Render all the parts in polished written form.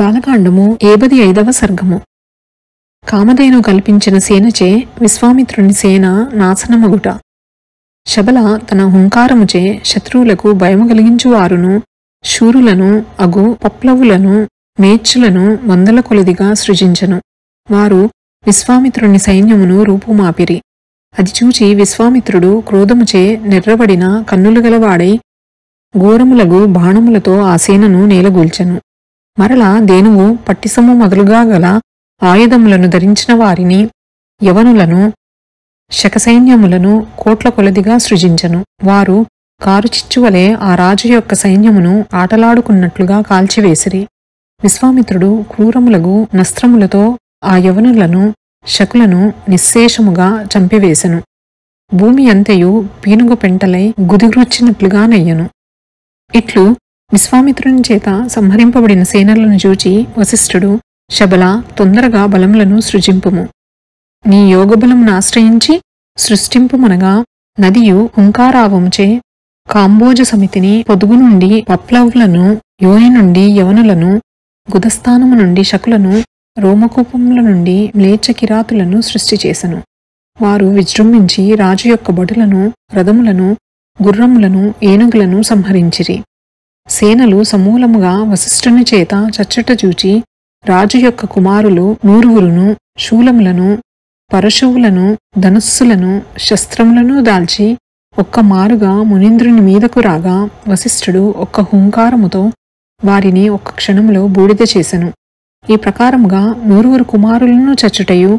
బాలకాండము 75వ సర్గము. కామధేను కల్పించిన సేనచే విశ్వామిత్రుని సేన నాశనమగుట. శబల తన హుంకారముచే శత్రువులకు భయము కలిగించువారును శూరులను అగు పప్లవులను మేచ్చులను వందల కొలదిగా సృజించెను. వారు విశ్వామిత్రుని సైన్యమును రూపుమాపిరి. అది చూచి విశ్వామిత్రుడు క్రోధముచే నెర్రబడిన కన్నులు గలవాడై ఘోరములగు బాణములతో ఆ సేనను నేలగూల్చెను. మరలా ధేనువు పట్టిసము మొదలుగా గల ఆయుధములను ధరించిన వారిని యవనులను శకసైన్యములను కోట్ల కొలదిగా సృజించెను. వారు కారుచిచ్చువలే ఆ రాజు యొక్క సైన్యమును ఆటలాడుకున్నట్లుగా కాల్చివేసిరి. విశ్వామిత్రుడు క్రూరములగు నస్త్రములతో ఆ యవనులను శకులను నిశ్శేషముగా చంపివేశెను. భూమి అంతయు పీనుగ పెంటలై గుదిగుచ్చినట్లుగా నయ్యను. ఇట్లు విశ్వామిత్రుని చేత సంహరింపబడిన సేనలను చూచి వశిష్ఠుడు, శబల, తొందరగా బలములను సృజింపుము. నీ యోగబలమును ఆశ్రయించి సృష్టింపుమనగా నదియు హుంకారావముచే కాంబోజ సమితిని పొదుగు నుండి పప్లవులను, యోని నుండి యవనులను, గుదస్థానము నుండి శకులను, రోమకూపముల నుండి మ్లేచ్ఛ కిరాతులను సృష్టి చేసెను. వారు విజృంభించి రాజు యొక్క భటులను, రథములను, గుర్రములను, ఏనుగులను సంహరించిరి. సేనలు సమూలముగా వశిష్ఠుని చేత చచ్చుట చూచి రాజు యొక్క కుమారులు 100 శూలములను, పరశువులను, ధనుస్సులను, శస్త్రములను దాల్చి ఒక్క మారుగా మునీంద్రుని మీదకు రాగా వశిష్ఠుడు ఒక్క హుంకారముతో వారిని ఒక్క క్షణములో బూడిద చేసెను. ఈ ప్రకారముగా 100 కుమారులను చచ్చుటయు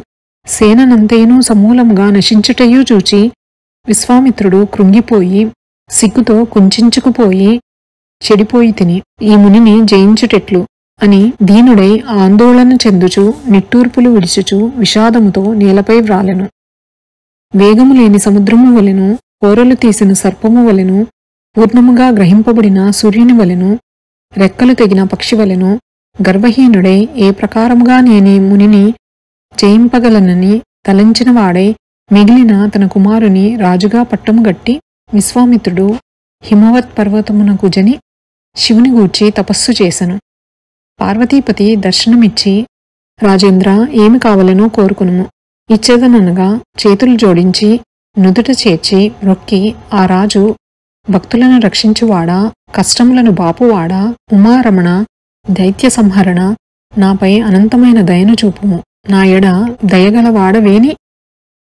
సేననంతయును సమూలముగా నశించుటయు చూచి విశ్వామిత్రుడు కృంగిపోయి సిగ్గుతో కుంచుకుపోయి చెడిపోయి తిని ఈ మునిని జయించుటెట్లు అని దీనుడై ఆందోళన చెందుచు నిట్టూర్పులు విడిచుచు విషాదముతో నేలపై వ్రాలెను. వేగము లేని సముద్రము వలెను, కోరలు తీసిన సర్పము వలెను, పూర్ణముగా గ్రహింపబడిన సూర్యుని వలెను, రెక్కలు తెగిన పక్షి వలెను గర్వహీనుడై ఏ ప్రకారముగా నేనే మునిని జయింపగలనని తలంచిన వాడై మిగిలిన తన కుమారుని రాజుగా పట్టము గట్టి విశ్వామిత్రుడు హిమవత్ పర్వతమునకు జని శివుని గూర్చి తపస్సు చేసెను. పార్వతీపతి దర్శనమిచ్చి, రాజేంద్ర, ఏమి కావలనో కోరుకునుము, ఇచ్చేదనగా చేతులు జోడించి నుదుట చేర్చి రొక్కి, ఆ రాజు భక్తులను రక్షించువాడా, కష్టములను బాపువాడా, ఉమారమణ, దైత్య సంహరణ, నాపై అనంతమైన దయను చూపుము, నా ఎడ దయగలవాడవేని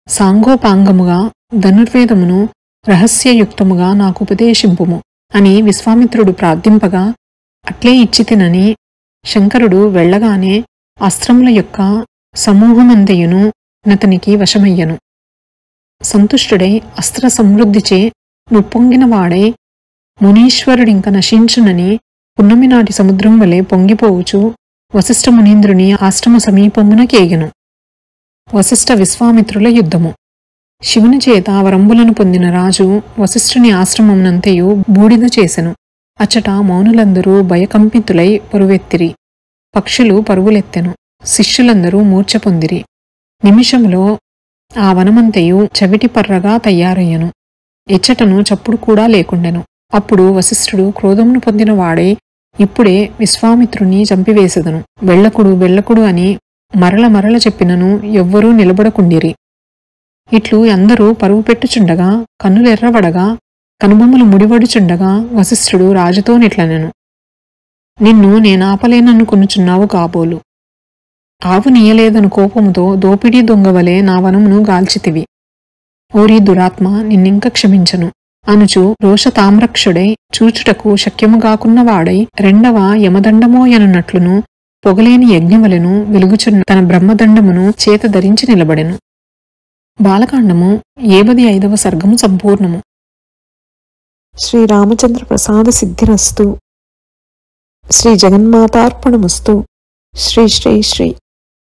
సాంగోపాంగముగా ధనుర్వేదమును రహస్యయుక్తముగా నాకు ఉపదేశింపుము అని విశ్వామిత్రుడు ప్రార్థింపగా అట్లే ఇచ్చితినని శంకరుడు వెళ్లగానే అస్త్రముల యొక్క సమూహమంతయును నతనికి వశమయ్యను. సంతుష్టుడై అస్త్ర సమృద్ధిచే నుప్పొంగినవాడై మునీశ్వరుడింక నశించునని పున్నమి నాటి సముద్రం వలె పొంగిపోవుచు వశిష్ఠ మునీంద్రుని ఆశ్రమ సమీపమున కేగెను. వశిష్ఠ విశ్వామిత్రుల యుద్ధము. శివుని చేత వరంబులను పొందిన రాజు వశిష్ఠుని ఆశ్రమమునంతయు బూడిద చేసెను. అచ్చట మౌనులందరూ భయకంపితులై పరువెత్తిరి. పక్షులు పరుగులెత్తెను. శిష్యులందరూ మూర్ఛ పొందిరి. నిమిషములో ఆ వనమంతయు చవిటి పర్రగా తయారయ్యను. ఎచ్చటను చప్పుడు కూడా లేకుండెను. అప్పుడు వశిష్ఠుడు క్రోధమును పొందిన వాడై, ఇప్పుడే విశ్వామిత్రుని చంపివేసెదను, వెళ్ళకుడు వెళ్ళకుడు అని మరల మరల చెప్పినను ఎవ్వరూ నిలబడకుండిరి. ఇట్లు అందరూ పరువు పెట్టుచుండగా కన్నులెర్రబడగా కనుబొమ్మలు ముడివడుచుండగా వశిష్ఠుడు రాజుతో నిట్లనెను, నిన్ను నేనాపలేననుకొనుచున్నావు కాబోలు. ఆవు నీయలేదను కోపముతో దోపిడీ దొంగవలే నా వనమును గాల్చితివి. ఓరి దురాత్మ, నిన్నింక క్షమించను అనుచు రోషతామ్రక్షుడై చూచుటకు శక్యముగాకున్నవాడై రెండవ యమదండమోయనున్నట్లును పొగలేని యజ్ఞవలెను వెలుగుచున్న తన బ్రహ్మదండమును చేత ధరించి నిలబడెను. బాలకాండము 75వ సర్గము సంపూర్ణము. శ్రీరామచంద్ర ప్రసాద సిద్ధిరస్తు. శ్రీ జగన్మాతార్పణమస్తు. శ్రీ శ్రీ శ్రీ.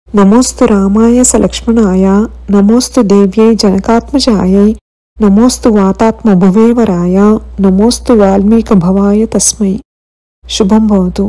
నమోస్తు రామాయ సలక్ష్మణాయ, నమోస్తు దేవ్యై జనకాత్మజాయై, నమోస్తు వాతాత్మ భువేవరాయ, నమోస్తు వాల్మీక భవాయ తస్మై. శుభం భవతు.